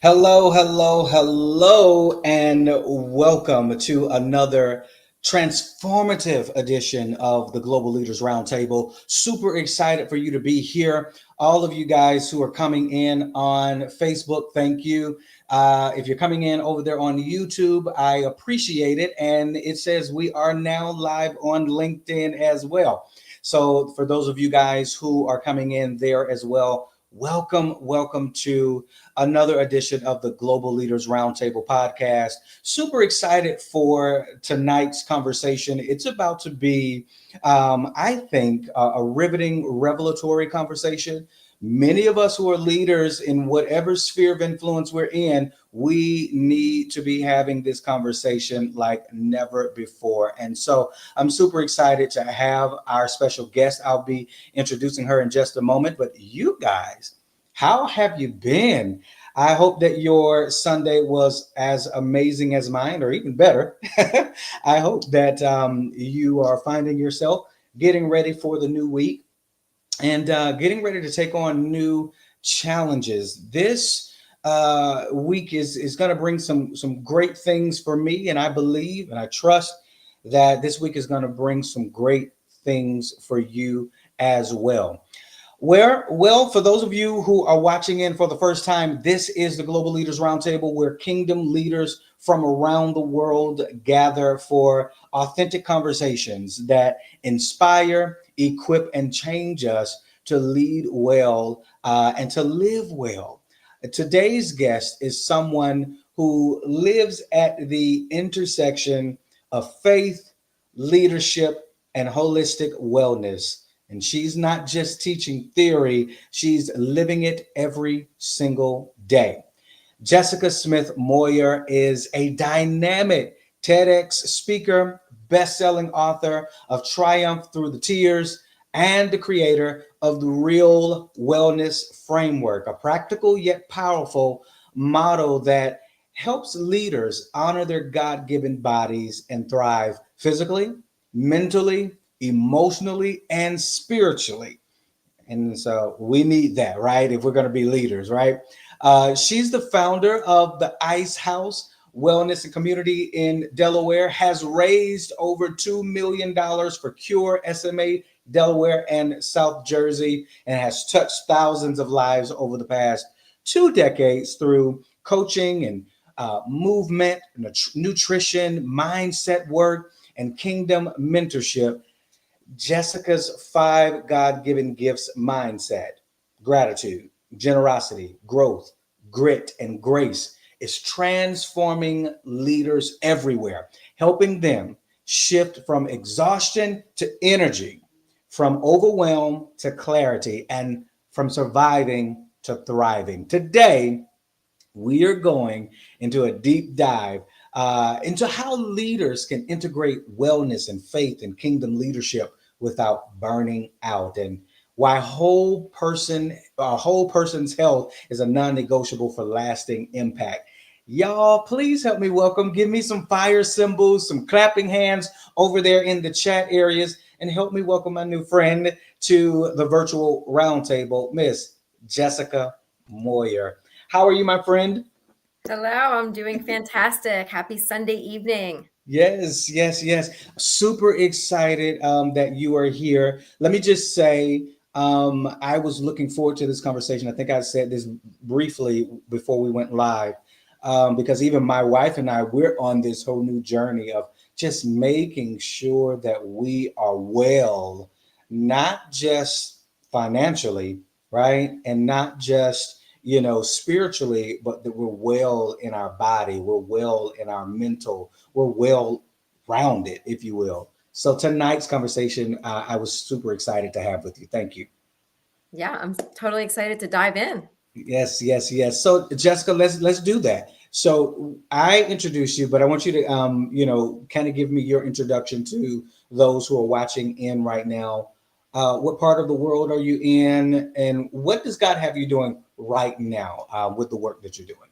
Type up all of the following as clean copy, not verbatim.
Hello, hello, hello, and welcome to another transformative edition of the Global Leaders Roundtable. Super excited for you to be here. All of you guys who are coming in on Facebook, thank you. If you're coming in over there on YouTube, I appreciate it. And it says we are now live on LinkedIn as well. So, for those of you guys who are coming in there as well, welcome to another edition of the Global Leaders Roundtable podcast. Super excited for tonight's conversation. It's about to be, I think, a riveting, revelatory conversation. Many of us who are leaders in whatever sphere of influence we're in, we need to be having this conversation like never before. And so I'm super excited to have our special guest. I'll be introducing her in just a moment. But you guys, how have you been? I hope that your Sunday was as amazing as mine, or even better. I hope that you are finding yourself getting ready for the new week and getting ready to take on new challenges. This week is going to bring some great things for me, and I believe and I trust that this week is going to bring some great things for you as well. Well, for those of you who are watching in for the first time, this is the Global Leaders Roundtable where kingdom leaders from around the world gather for authentic conversations that inspire, equip, and change us to lead well and to live well. Today's guest is someone who lives at the intersection of faith, leadership, and holistic wellness. And she's not just teaching theory, she's living it every single day. Jessica Smith Moyer is a dynamic TEDx speaker, best-selling author of Triumph Through the Tears, and the creator of the Real Wellness Framework, a practical yet powerful model that helps leaders honor their God-given bodies and thrive physically, mentally, emotionally, and spiritually. And so we need that, right? If we're going to be leaders, right? She's the founder of the Ice House Wellness and Community in Delaware, has raised over $2 million for Cure SMA Delaware and South Jersey, and has touched thousands of lives over the past 2 decades through coaching and movement, nutrition, mindset work, and kingdom mentorship. Jessica's 5 God-given gifts mindset, gratitude, generosity, growth, grit, and grace is transforming leaders everywhere, helping them shift from exhaustion to energy, from overwhelm to clarity, and from surviving to thriving. Today, we are going into a deep dive into how leaders can integrate wellness and faith and kingdom leadership without burning out, and why a whole person's health is a non-negotiable for lasting impact. Y'all, please help me welcome. Give me some fire symbols, some clapping hands over there in the chat areas, and help me welcome my new friend to the virtual roundtable, Miss Jessica Moyer. How are you, my friend? Hello, I'm doing fantastic. Happy Sunday evening. Yes. Super excited that you are here. Let me just say, I was looking forward to this conversation. I think I said this briefly before we went live, because even my wife and I, we're on this whole new journey of just making sure that we are well, not just financially, right? And not just, spiritually, but that we're well in our body, we're well in our mental, we're well rounded, if you will. So tonight's conversation, I was super excited to have with you. Thank you. Yeah, I'm totally excited to dive in. Yes. So Jessica, let's do that. So I introduced you, but I want you to kind of give me your introduction to those who are watching in right now. What part of the world are you in, and what does God have you doing right now with the work that you're doing?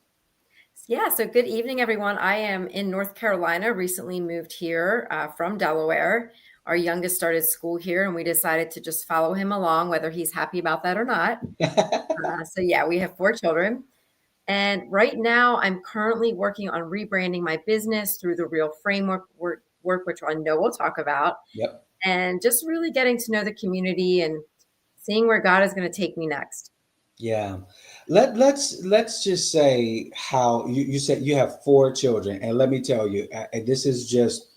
Yeah, so good evening, everyone. I am in North Carolina, recently moved here from Delaware. Our youngest started school here, and we decided to just follow him along, whether he's happy about that or not. So, yeah, we have 4 children. And right now, I'm currently working on rebranding my business through the Real Framework work, which I know we'll talk about, Yep. and just really getting to know the community and seeing where God is going to take me next. Yeah. Let's just say how you said you have four children, and let me tell you, and this is just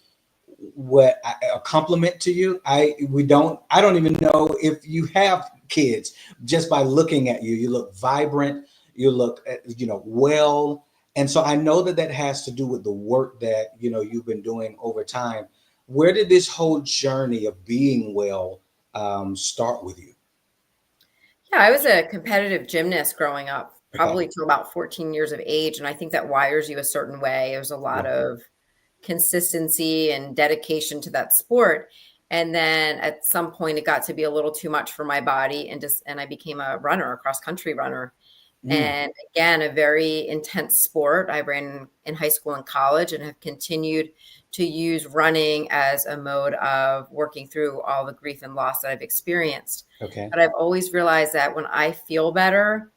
a compliment to you. I don't even know if you have kids. Just by looking at you, you look vibrant. You look, well. And so I know that that has to do with the work that you've been doing over time. Where did this whole journey of being well start with you? Yeah, I was a competitive gymnast growing up, Okay. probably till about 14 years of age. And I think that wires you a certain way. There's a lot Yeah. of consistency and dedication to that sport. And then at some point it got to be a little too much for my body and I became a runner, a cross country runner. Mm, And again, a very intense sport. I ran in high school and college and have continued to use running as a mode of working through all the grief and loss that I've experienced. okay. But I've always realized that when I feel better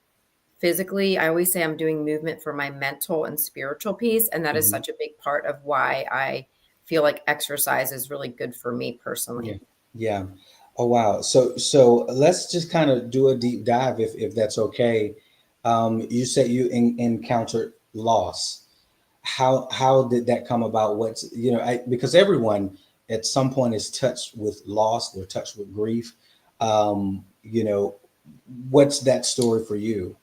physically, I always say I'm doing movement for my mental and spiritual peace. And that is Mhm. such a big part of why I feel like exercise is really good for me Yeah. personally. Yeah. Oh wow. So let's just kind of do a deep dive if that's okay. You said you encountered loss. How did that come about? What's because everyone at some point is touched with loss. They're touched with grief. You know, what's that story for you?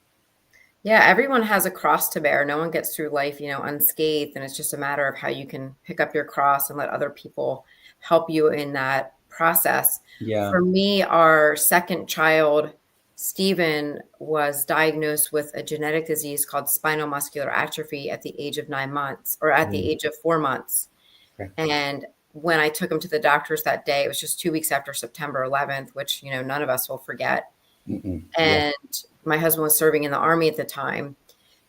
Yeah, everyone has a cross to bear. No one gets through life, unscathed. And it's just a matter of how you can pick up your cross and let other people help you in that process. Yeah. For me, our second child, Stephen, was diagnosed with a genetic disease called spinal muscular atrophy at the age of 9 months or at the Mm, age of 4 months. okay. And when I took him to the doctors that day, it was just 2 weeks after September 11th, which, none of us will forget. Mm-mm. Yeah. And my husband was serving in the Army at the time.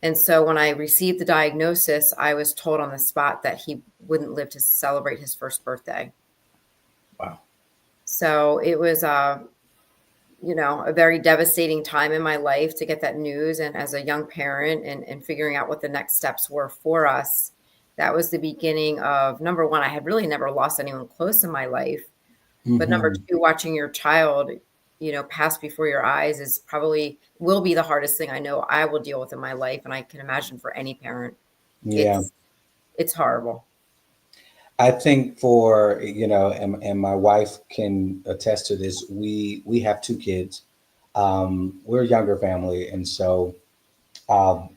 And so when I received the diagnosis, I was told on the spot that he wouldn't live to celebrate his first birthday. Wow. So it was, a very devastating time in my life to get that news. And as a young parent and figuring out what the next steps were for us, that was the beginning of number one, I had really never lost anyone close in my life. But number Hmm. two, watching your child, pass before your eyes is probably will be the hardest thing I know I will deal with in my life. And I can imagine for any parent, Yeah. it's horrible. I think for and my wife can attest to this. We have two kids. We're a younger family, and so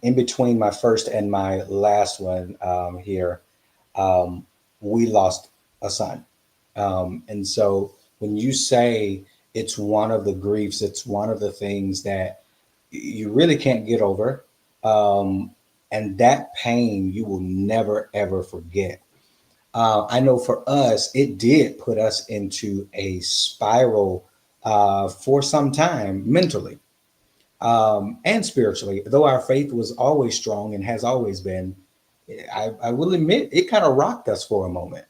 in between my first and my last one here, um, we lost a son. And so when you say it's one of the griefs, it's one of the things that you really can't get over, um, and that pain you will never ever forget. I know for us, it did put us into a spiral for some time mentally and spiritually. Though our faith was always strong and has always been, I will admit it kind of rocked us for a moment.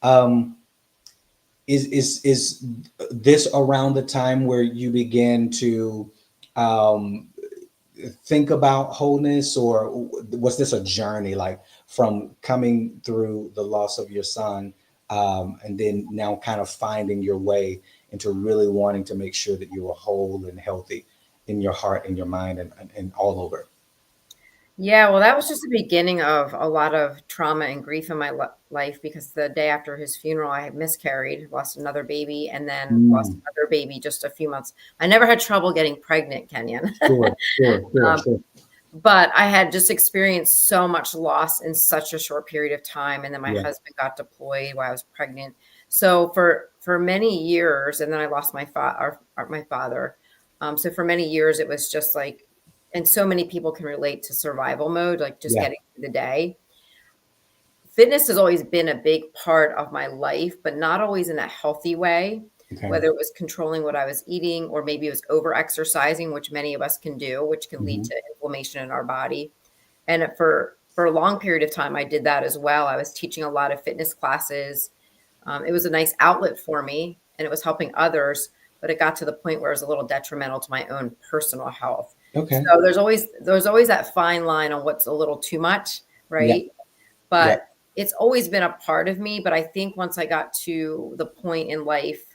Um, is this around the time where you began to um, think about wholeness, or was this a journey like from coming through the loss of your son and then now kind of finding your way into really wanting to make sure that you were whole and healthy in your heart and your mind and all over? Yeah, well, that was just the beginning of a lot of trauma and grief in my life because the day after his funeral, I had miscarried, lost another baby, and then lost Mm, another baby just a few months. I never had trouble getting pregnant, Kenyon. sure, sure, sure, um, sure. but I had just experienced so much loss in such a short period of time. And then my Yeah. husband got deployed while I was pregnant. So for many years, and then I lost my father. So for many years, it was just like, and so many people can relate to survival mode, like just Yeah. getting through the day. Fitness has always been a big part of my life, but not always in a healthy way, Okay. whether it was controlling what I was eating or maybe it was over exercising, which many of us can do, which can lead Hmm. to inflammation in our body. And for a long period of time, I did that as well. I was teaching a lot of fitness classes. It was a nice outlet for me and it was helping others, but it got to the point where it was a little detrimental to my own personal health. Okay. So there's always that fine line on what's a little too much, Yeah. right? Yeah. But it's always been a part of me. But I think once I got to the point in life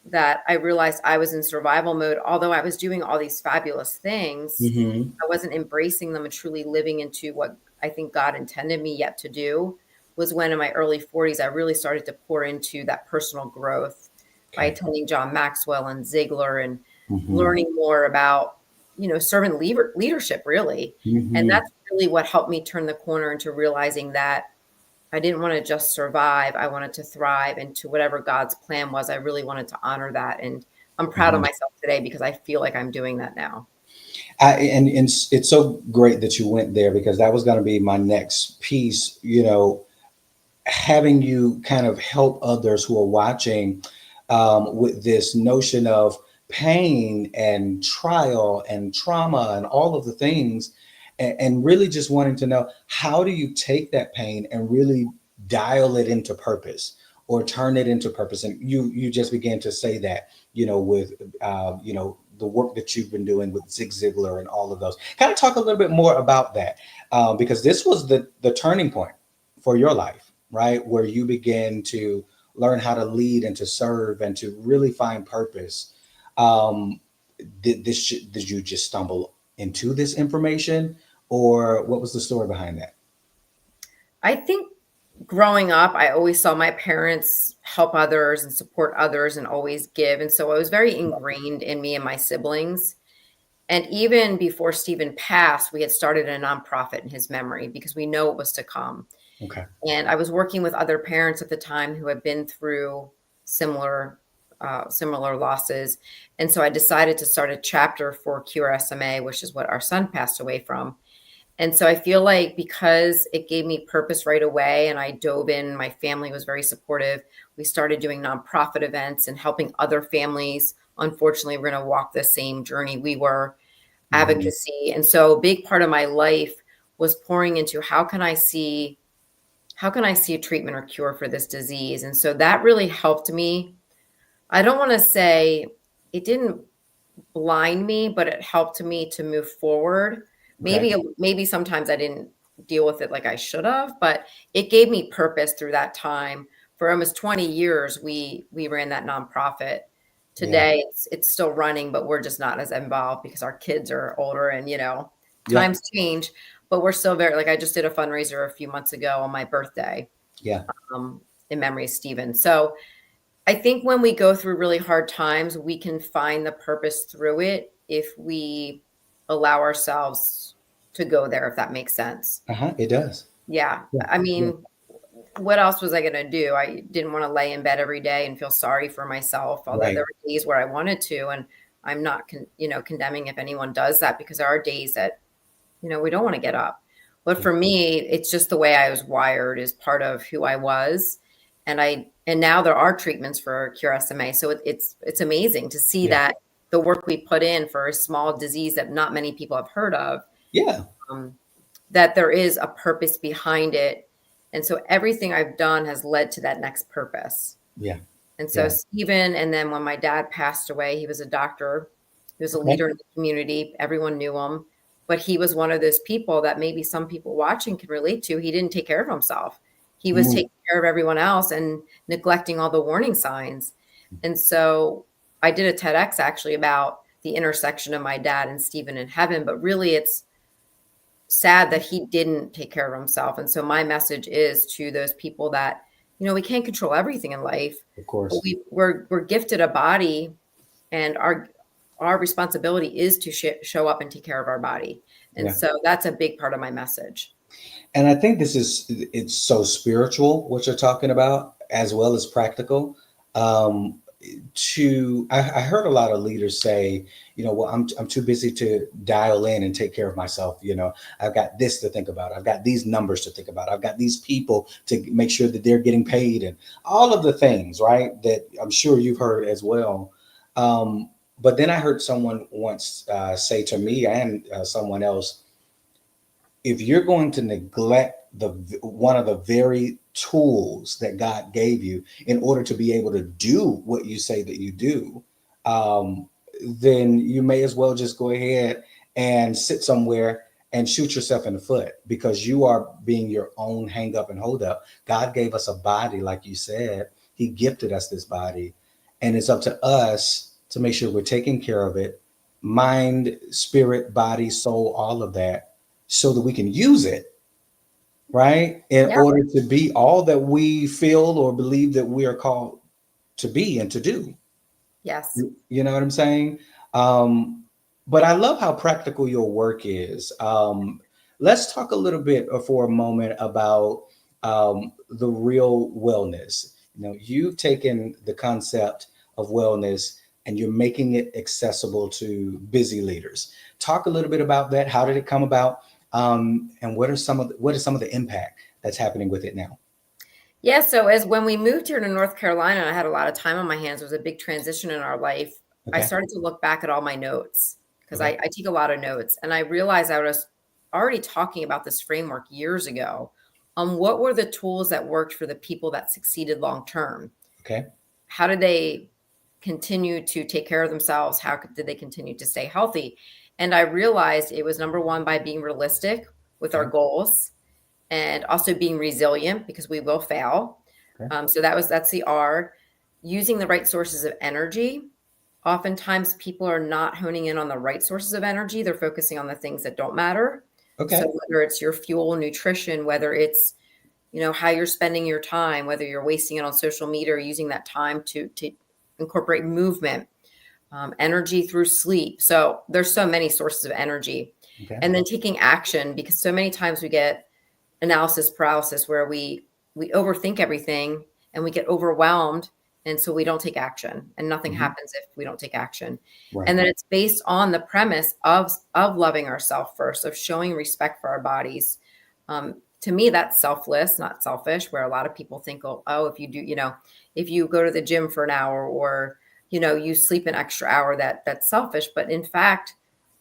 that I realized I was in survival mode, although I was doing all these fabulous things, Hmm. I wasn't embracing them and truly living into what I think God intended me yet to do, was when in my early 40s, I really started to pour into that personal growth by Okay. attending John Maxwell and Ziegler and Hmm. learning more about, servant leadership, really. And Hmm. that's really what helped me turn the corner into realizing that I didn't want to just survive. I wanted to thrive, and to whatever God's plan was, I really wanted to honor that. And I'm proud of Hmm. myself today because I feel like I'm doing that now. And it's so great that you went there because that was going to be my next piece. Having you kind of help others who are watching with this notion of pain and trial and trauma and all of the things, and really just wanting to know, how do you take that pain and really dial it into purpose or turn it into purpose? And you just began to say that, with the work that you've been doing with Zig Ziglar and all of those. Kind of talk a little bit more about that, because this was the turning point for your life, right? Where you begin to learn how to lead and to serve and to really find purpose. Um, did you just stumble into this information, or what was the story behind that? I think growing up, I always saw my parents help others and support others and always give. And so it was very ingrained in me and my siblings. And even before Stephen passed, we had started a nonprofit in his memory because we know it was to come. Okay. And I was working with other parents at the time who had been through similar similar losses. And so I decided to start a chapter for QRSMA, which is what our son passed away from. And so I feel like because it gave me purpose right away and I dove in, my family was very supportive. We started doing nonprofit events and helping other families. Unfortunately, we're going to walk the same journey we were, Hmm. advocacy. And so a big part of my life was pouring into how can I see a treatment or cure for this disease? And so that really helped me. I don't want to say it didn't blind me, but it helped me to move forward. Okay. Maybe sometimes I didn't deal with it like I should have, but it gave me purpose through that time. For almost 20 years, we ran that nonprofit. Yeah. Today, it's still running, but we're just not as involved because our kids are older and Yeah. times change. But we're still very, like, I just did a fundraiser a few months ago on my birthday, Yeah. um, in memory of Stephen. So I think when we go through really hard times, we can find the purpose through it if we allow ourselves to go there, if that makes sense. Uh-huh. It does. Yeah. Yeah. I Yeah. mean, what else was I going to do? I didn't want to lay in bed every day and feel sorry for myself, although there Right. were days where I wanted to. And I'm not, condemning if anyone does that, because there are days that, we don't want to get up. But Yeah. for me, it's just the way I was wired is part of who I was. And now there are treatments for Cure SMA. So it's amazing to see Yeah. that the work we put in for a small disease that not many people have heard of, Yeah. um, that there is a purpose behind it. And so everything I've done has led to that next purpose. Yeah. And so Yeah. Stephen, and then when my dad passed away, he was a doctor. He was a Okay. leader in the community. Everyone knew him, but he was one of those people that maybe some people watching can relate to. He didn't take care of himself. He was Mm. taking care of everyone else and neglecting all the warning signs. And so I did a TEDx actually about the intersection of my dad and Stephen in heaven, but really it's sad that he didn't take care of himself. And so my message is to those people that, we can't control everything in life, Of but course. we're gifted a body, and our responsibility is to show up and take care of our body. And Yeah. so that's a big part of my message. And I think it's so spiritual what you're talking about, as well as practical. Um, I heard a lot of leaders say, well, I'm too busy to dial in and take care of myself. I've got this to think about. I've got these numbers to think about. I've got these people to make sure that they're getting paid, and all of the things, right? That I'm sure you've heard as well. But then I heard someone once say to me and someone else, if you're going to neglect the one of the very tools that God gave you in order to be able to do what you say that you do, um, then you may as well just go ahead and sit somewhere and shoot yourself in the foot because you are being your own hang up and hold up. God gave us a body, like you said. He gifted us this body, and it's up to us to make sure we're taking care of it, mind, spirit, body, soul, all of that, so that we can use it, right? In Yeah. order to be all that we feel or believe that we are called to be and to do. Yes. You know what I'm saying? Um, but I love how practical your work is. Let's talk a little bit for a moment about the real wellness. You've taken the concept of wellness and you're making it accessible to busy leaders. Talk a little bit about that. How did it come about? And what is some of the impact that's happening with it now? Yeah, so as when we moved here to North Carolina, and I had a lot of time on my hands. It was a big transition in our life. I Okay. started to look back at all my notes because Okay. I take a lot of notes, and I realized I was already talking about this framework years ago on what were the tools that worked for the people that succeeded long term. Okay. How did they continue to take care of themselves? Did they continue to stay healthy? And I realized it was number one by being realistic with our Okay. goals and also being resilient because we will fail. Okay. So that's the R. Using the right sources of energy. Oftentimes people are not honing in on the right sources of energy. They're focusing on the things that don't matter. So Okay. whether it's your fuel, nutrition, whether it's, how you're spending your time, whether you're wasting it on social media or using that time to incorporate movement, energy through sleep. So there's so many sources of energy. Okay. And then taking action, because so many times we get analysis paralysis where we overthink everything and we get overwhelmed, and so we don't take action, and nothing Mhm. happens if we don't take action. Right. And then it's based on the premise of loving ourselves first, of showing respect for our bodies. To me, that's selfless, not selfish, where a lot of people think, oh, if you do, if you go to the gym for an hour, or you sleep an extra hour, that's selfish. But in fact,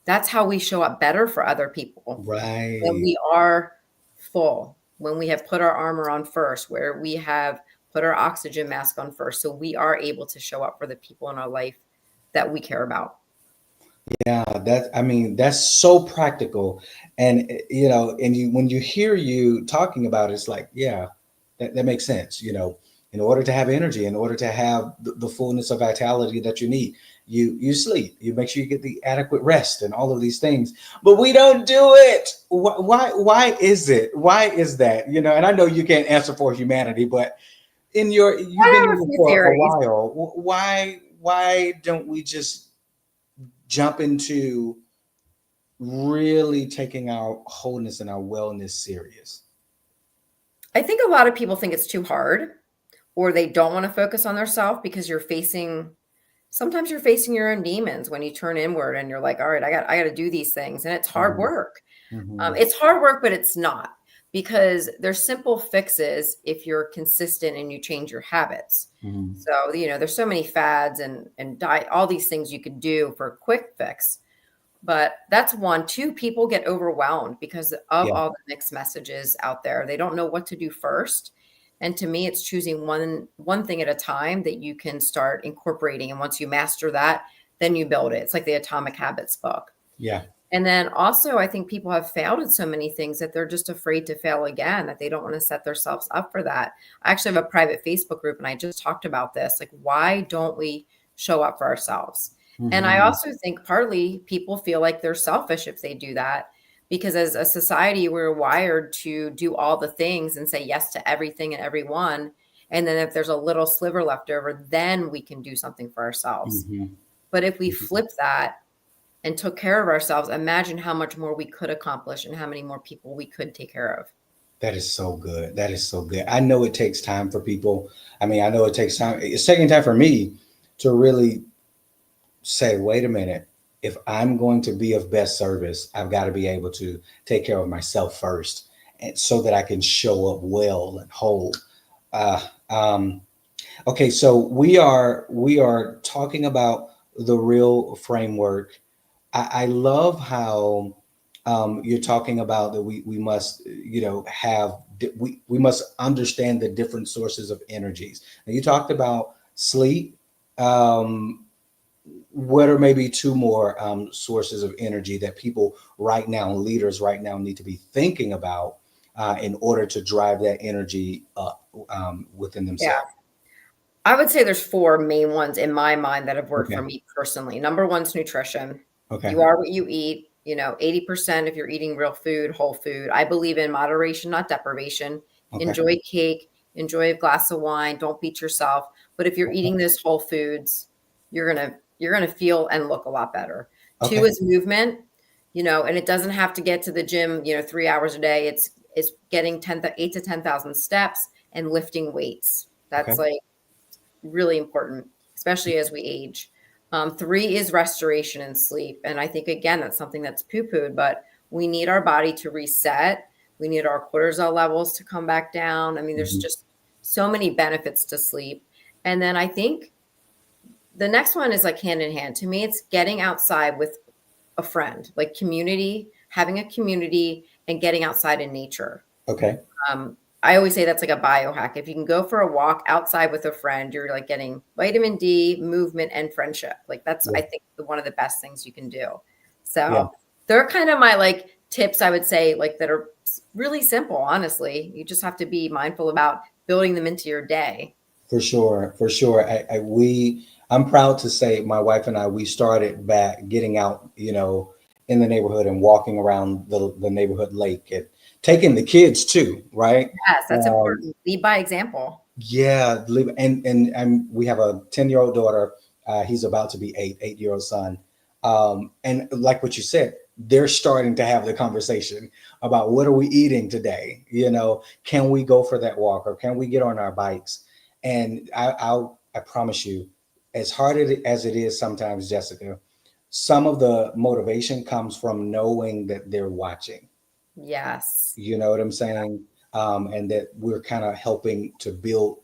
that's how we show up better for other people, when Right. we are full, when we have put our armor on first, where we have put our oxygen mask on first. So we are able to show up for the people in our life that we care about. Yeah, I mean, that's so practical. And and when you hear you talking about it, it's like, yeah, that makes sense. In order to have energy, in order to have the fullness of vitality that you need, you sleep, you make sure you get the adequate rest and all of these things. But we don't do it. Why is it? Why is that? And I know you can't answer for humanity, but you've been I have in a it few for a theories. while. Why don't we just jump into really taking our wholeness and our wellness serious? I think a lot of people think it's too hard, or they don't want to focus on their self because sometimes you're facing your own demons when you turn inward and you're like, all right, I got to do these things. And it's hard Mhm. work. Mhm. It's hard work, but it's not, because there's simple fixes if you're consistent and you change your habits. Mhm. So, there's so many fads and diet, all these things you could do for a quick fix. But that's one. Two, people get overwhelmed because of Yeah. all the mixed messages out there. They don't know what to do first. And to me, it's choosing one thing at a time that you can start incorporating. And once you master that, then you build it. It's like the Atomic Habits book. Yeah. And then also, I think people have failed at so many things that they're just afraid to fail again, that they don't want to set themselves up for that. I actually have a private Facebook group, and I just talked about this. Like, why don't we show up for ourselves? And I Mhm. also think partly people feel like they're selfish if they do that, because as a society, we're wired to do all the things and say yes to everything and everyone. And then if there's a little sliver left over, then we can do something for ourselves. Mhm. But if we Mhm. flip that and took care of ourselves, imagine how much more we could accomplish and how many more people we could take care of. That is so good. That is so good. I know it takes time for people. I mean, I know it takes time. It's taking time for me to really say, wait a minute. If I'm going to be of best service, I've got to be able to take care of myself first, and so that I can show up well and whole. Uh, um, Okay, so we are talking about the real framework. I love how you're talking about that we must we must understand the different sources of energies. Now you talked about sleep. Um, what are maybe two more sources of energy that people right now, leaders right now, need to be thinking about in order to drive that energy up within Yeah. themselves? I would say there's four main ones in my mind that have worked for Okay. me personally. Number one's nutrition. Okay. You are what you eat. 80% if you're eating real food, whole food. I believe in moderation, not deprivation. Okay. Enjoy cake, enjoy a glass of wine, don't beat yourself. But if you're eating this whole foods, you're gonna feel and look a lot better. Two Okay. is movement, and it doesn't have to get to the gym, 3 hours a day. It's getting 8 to 10,000 steps and lifting weights. Okay. That's like really important, especially as we age. Three is restoration and sleep. And I think, again, that's something that's poo pooed, but we need our body to reset. We need our cortisol levels to come back down. I mean, there's Mhm. just so many benefits to sleep. And then I think the next one is like hand in hand. To me, it's getting outside with a friend, like community, having a community and getting outside in nature. Okay. I always say that's like a biohack. If you can go for a walk outside with a friend, you're like getting vitamin D, movement, and friendship. Like that's, Yeah. I think, one of the best things you can do. Yeah. So they're kind of my like tips, I would say, like that are really simple, honestly. You just have to be mindful about building them into your day. For sure. For sure. I'm proud to say my wife and I, we started back getting out, in the neighborhood and walking around the neighborhood lake and taking the kids too, right? Yes, that's Um, important. Lead by example. Yeah, and we have a 10-year-old daughter. He's about to be 8-year-old son. And like what you said, they're starting to have the conversation about what are we eating today? Can we go for that walk or can we get on our bikes? And I promise you, as hard as it is sometimes, Jessica, some of the motivation comes from knowing that they're watching. Yes. You know what I'm saying? And that we're kind of helping to build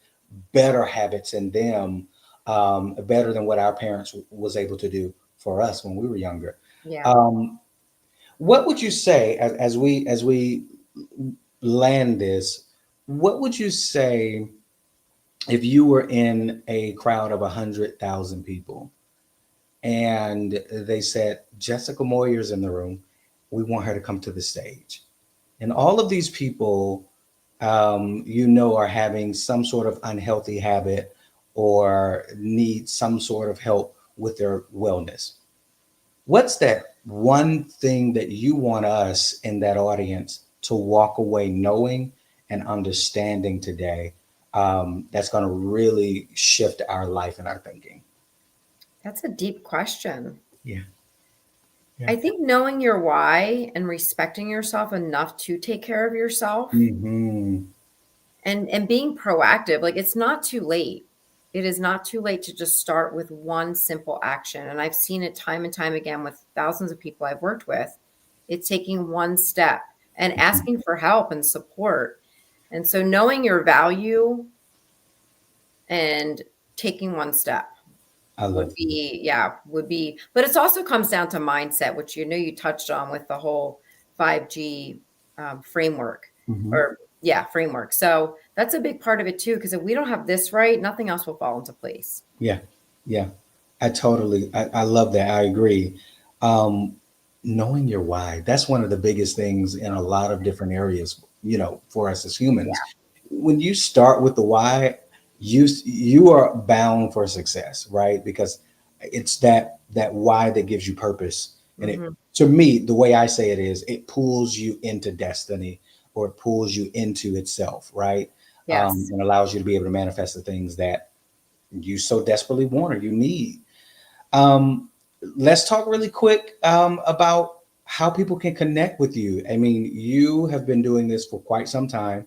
better habits in them, better than what our parents was able to do for us when we were younger. Yeah. Um, what would you say as we land this? What would you say if you were in a crowd of 100,000 people and they said Jessica Moyer's in the room, we want her to come to the stage, and all of these people are having some sort of unhealthy habit or need some sort of help with their wellness. What's that one thing that you want us in that audience to walk away knowing and understanding today, that's going to really shift our life and our thinking? That's a deep question. Yeah. Yeah. I think knowing your why and respecting yourself enough to take care of yourself Hmm. and being proactive, like it's not too late. It is not too late to just start with one simple action. And I've seen it time and time again with thousands of people I've worked with. It's taking one step and asking for help and support. And so knowing your value and taking one step I would love it. be, yeah, but it also comes down to mindset, which you touched on with the whole 5G framework Mhm. or yeah, framework. So that's a big part of it too, because if we don't have this right, nothing else will fall into place. Yeah, yeah. I love that. I agree. Um, Knowing your why, that's one of the biggest things in a lot of different areas, for us as humans. Yeah. When you start with the why, you are bound for success, right? Because it's that why that gives you purpose. And it, Hmm. to me, the way I say it is it pulls you into destiny or it pulls you into itself, right? Yes. And allows you to be able to manifest the things that you so desperately want or you need. Um, let's talk really quick about how people can connect with you. I mean, you have been doing this for quite some time.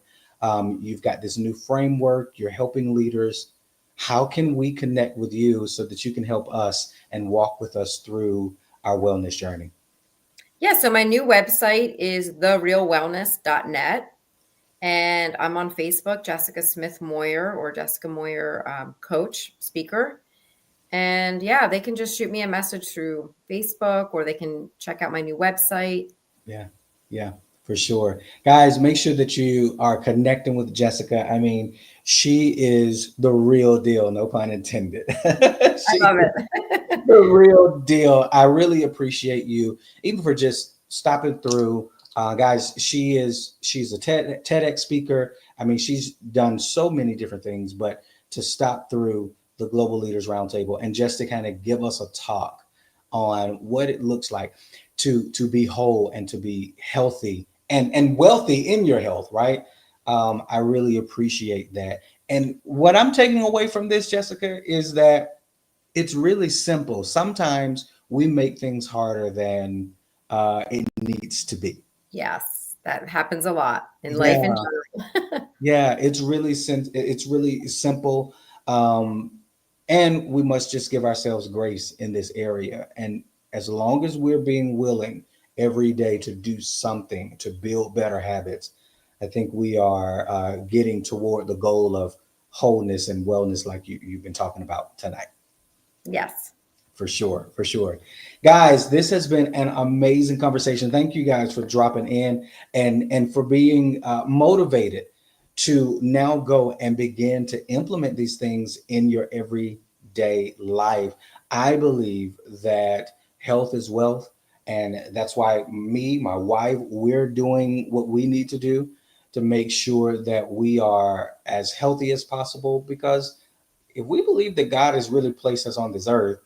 You've got this new framework, you're helping leaders. How can we connect with you so that you can help us and walk with us through our wellness journey? Yeah. So my new website is therealwellness.net. And I'm on Facebook, Jessica Smith Moyer or Jessica Moyer coach, speaker. And yeah, they can just shoot me a message through Facebook or they can check out my new website. Yeah, yeah, for sure. Guys, make sure that you are connecting with Jessica. I mean, she is the real deal, no pun intended. I she love it. The real deal. I really appreciate you, even for just stopping through. Guys, she's a TEDx speaker. I mean, she's done so many different things, but to stop through the Global Leaders Roundtable and just to kind of give us a talk on what it looks like to be whole and to be healthy and wealthy in your health, right? I really appreciate that. And what I'm taking away from this, Jessica, is that it's really simple. Sometimes we make things harder than it needs to be. Yes, that happens a lot in life in Yeah, general. yeah, it's really simple, um, and we must just give ourselves grace in this area. And as long as we're being willing every day to do something to build better habits, I think we are getting toward the goal of wholeness and wellness, like you've been talking about tonight. Yes. For sure, for sure. Guys, this has been an amazing conversation. Thank you guys for dropping in and for being motivated to now go and begin to implement these things in your everyday life. I believe that health is wealth, and that's why me, my wife, we're doing what we need to do to make sure that we are as healthy as possible, because if we believe that God has really placed us on this earth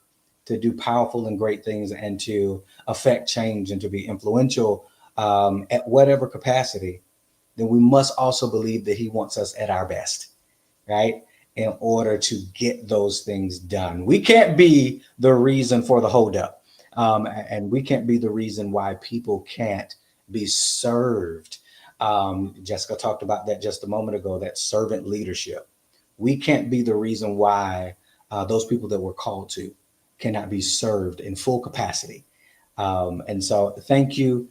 to do powerful and great things and to affect change and to be influential at whatever capacity, then we must also believe that He wants us at our best, right? In order to get those things done. We can't be the reason for the holdup. And we can't be the reason why people can't be served. Jessica talked about that just a moment ago, that servant leadership. We can't be the reason why those people that we're called to cannot be served in full capacity. And so, thank you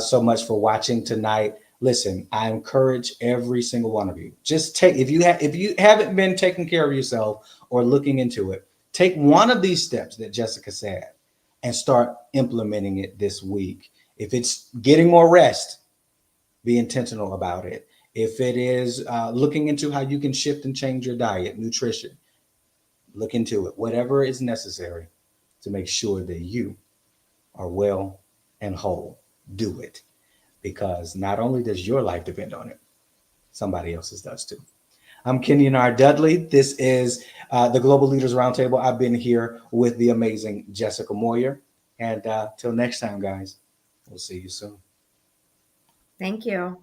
so much for watching tonight. Listen, I encourage every single one of you. Just take if you haven't been taking care of yourself or looking into it, take one of these steps that Jessica said and start implementing it this week. If it's getting more rest, be intentional about it. If it is looking into how you can shift and change your diet, nutrition, look into it. Whatever is necessary to make sure that you are well and whole, do it, because not only does your life depend on it, somebody else's does too. I'm Kenyon R. Dudley. This is the Global Leaders Roundtable. I've been here with the amazing Jessica Moyer. And till next time, guys, we'll see you soon. Thank you.